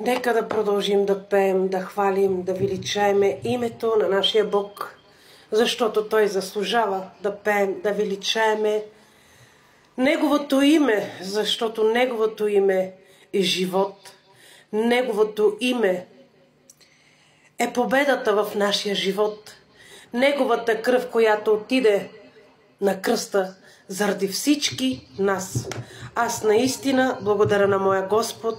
Нека да продължим да пеем, да хвалим, да величаеме името на нашия Бог, защото Той заслужава да пеем, да величаеме Неговото име, защото Неговото име е живот. Неговото име е победата в нашия живот. Неговата кръв, която отиде на кръста заради всички нас. Аз наистина благодаря на моя Господ,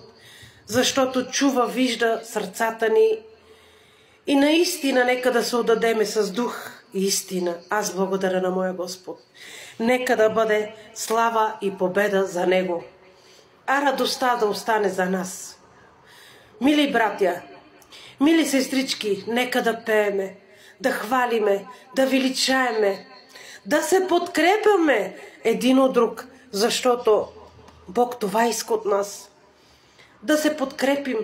защото чува, вижда сърцата ни и наистина нека да се отдадеме с дух и истина. Аз благодаря на моя Господ. Нека да бъде слава и победа за Него, а радостта да остане за нас. Мили братя, мили сестрички, нека да пееме, да хвалиме, да величаеме, да се подкрепяме един от друг, защото Бог това иска от нас. Да се подкрепим,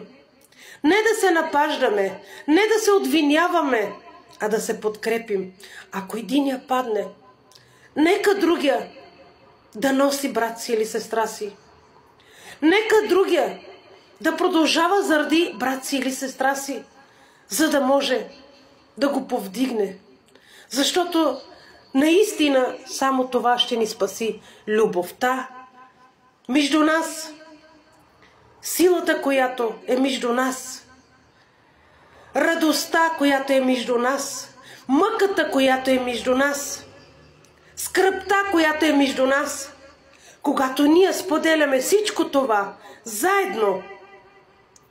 не да се напаждаме, не да се обвиняваме, а да се подкрепим. Ако единия падне, нека другия да носи брат си или сестра си. Нека другия да продължава заради брат си или сестра си, за да може да го повдигне. Защото наистина само това ще ни спаси. Любовта между нас, силата, която е между нас, радостта, която е между нас, мъката, която е между нас, скръбта, която е между нас. Когато ние споделяме всичко това заедно,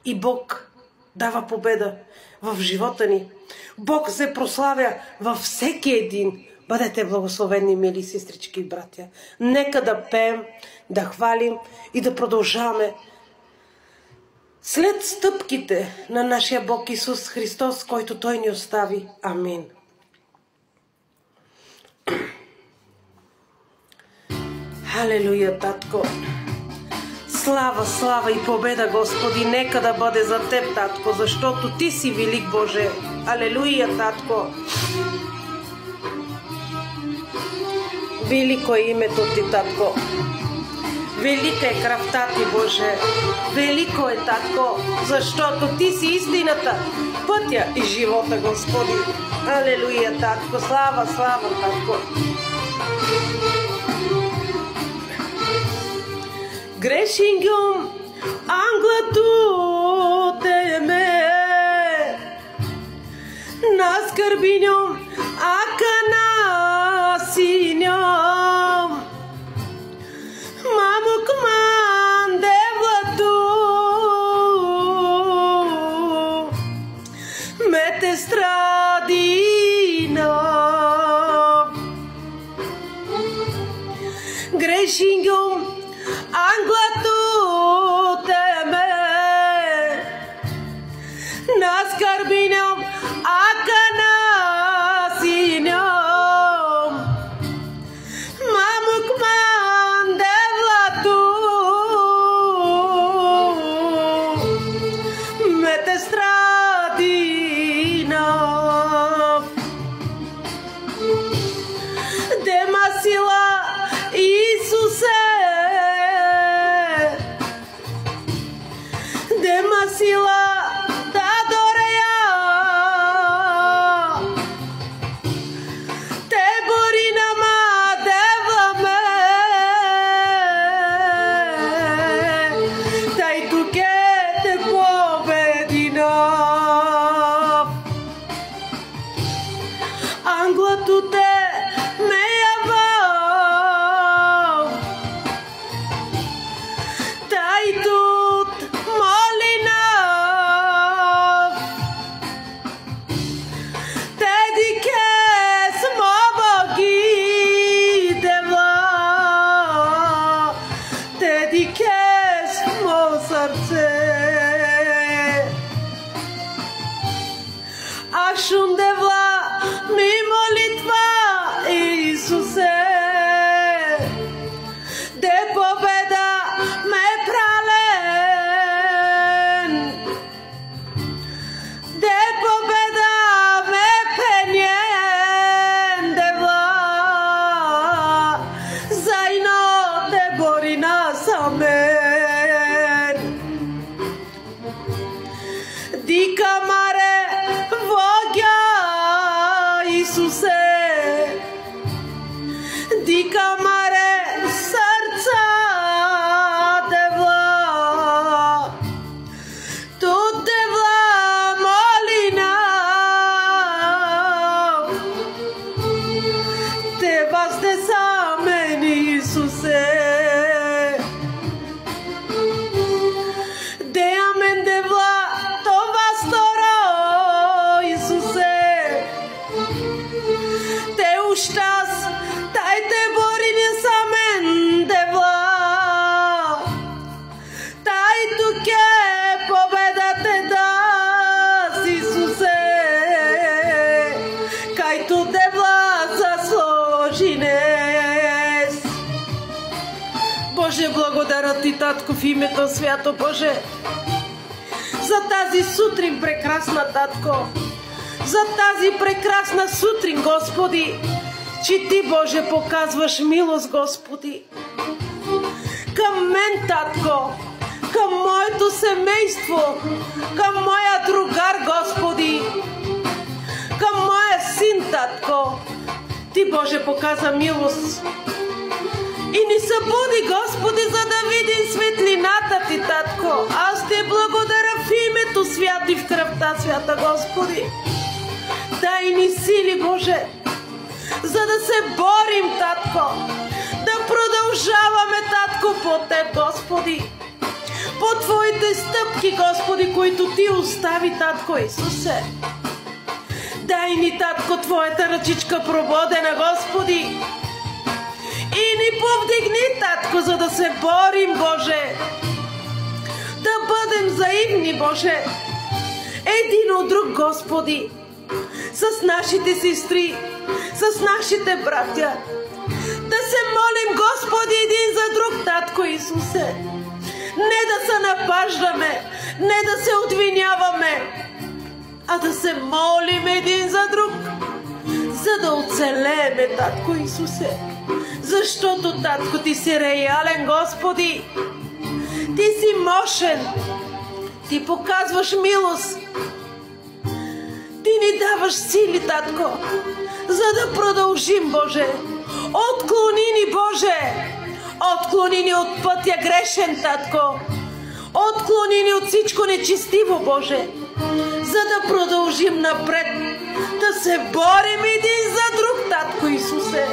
и Бог дава победа в живота ни. Бог се прославя във всеки един. Бъдете благословени, мили сестрички и братя. Нека да пеем, да хвалим и да продължаваме след стъпките на нашия Бог Исус Христос, който Той ни остави. Амин. Халелуя, Татко! Слава, слава и победа, Господи, нека да бъде за Теб, Татко, защото Ти си велик, Боже. Алелуя, Татко! Велико е името Ти, Татко. Велика е кръвта Ти, Боже. Велико е, Татко, защото Ти си истината, пътя и живота, Господи. Алелуя, Татко! Слава, слава, Татко! Грешингюм англато теме наскърбиньом акана синьом мамук мандевлато мете страдино Грешингюм Anglato teme naskarbinam akana sinam mamuk mandevlatu metestradina demasila Isuse Demasila da doreya te borinama devame tai tu ke te pobedina angla tu te meyava tai tu Ашундевла ми молитва, Исусе, де победа ме прален, де победа ме пенен, девла, заедно те бори нас, амен. Татко, в името свято Боже, за тази сутрин прекрасна, Татко, за тази прекрасна сутрин, Господи, че Ти, Боже, показваш милост, Господи, към мен, Татко, към моето семейство, към моя другар, Господи, към моя син, Татко. Ти, Боже, показа милост и ни събуди, Господи, за да видим светлината Ти, Татко. Аз Те благодаря в името свято и в кръвта свята, Господи. Дай ни сили, Боже, за да се борим, Татко, да продължаваме, Татко, по Теб, Господи, по Твоите стъпки, Господи, които Ти остави, Татко Исусе. Дай ни, Татко, Твоята ръчичка прободена, Господи, и ни повдигни, Татко, за да се борим, Боже, да бъдем взаимни, Боже, един от друг, Господи, с нашите сестри, с нашите братя, да се молим, Господи, един за друг, Татко Исусе, не да се напаждаме, не да се обвиняваме, а да се молим един за друг, за да оцелееме, Татко Исусе. Защото, Татко, Ти си реален, Господи. Ти си мощен. Ти показваш милост. Ти ни даваш сили, Татко, за да продължим, Боже. Отклони ни, Боже. Отклони ни от пътя грешен, Татко. Отклони ни от всичко нечестиво, Боже, за да продължим напред, да се борим един за друг, Татко Исусе.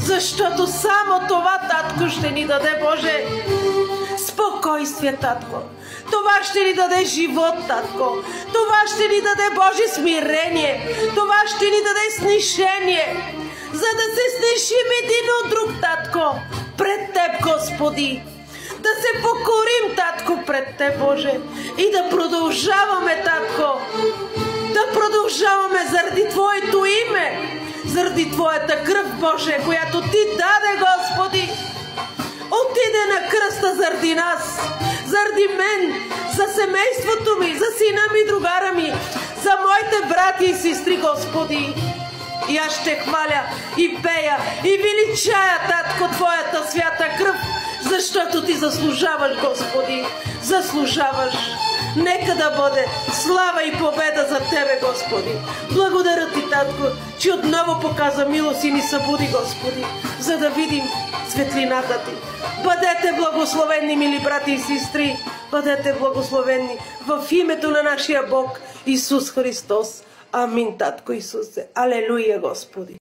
Защото само това, Татко, ще ни даде, Боже, спокойствие, Татко. Това ще ни даде живот, Татко. Това ще ни даде, Боже, смирение. Това ще ни даде снишение, за да се снишим един от друг, Татко, пред Теб, Господи. Да се покорим, Татко, пред Теб, Боже, и да продължаваме, Татко, да продължаваме заради Твоето име, заради Твоята кръв, Боже, която Ти даде, Господи. Отиде на кръста заради нас, заради мен, за семейството ми, за сина ми, другара ми, за моите брати и сестри, Господи. И аз ще хваля и пея и величая, Татко, Твоята свята кръв, защото Ти заслужаваш, Господи, заслужаваш. Нека да бъде слава и победа за Тебе, Господи. Благодаря Ти, Татко, че отново показа милост и ни събуди, Господи, за да видим светлината Ти. Бъдете благословени, мили брати и сестри, бъдете благословени в името на нашия Бог Исус Христос. Амин, Татко Исусе. Алелуя, Господи.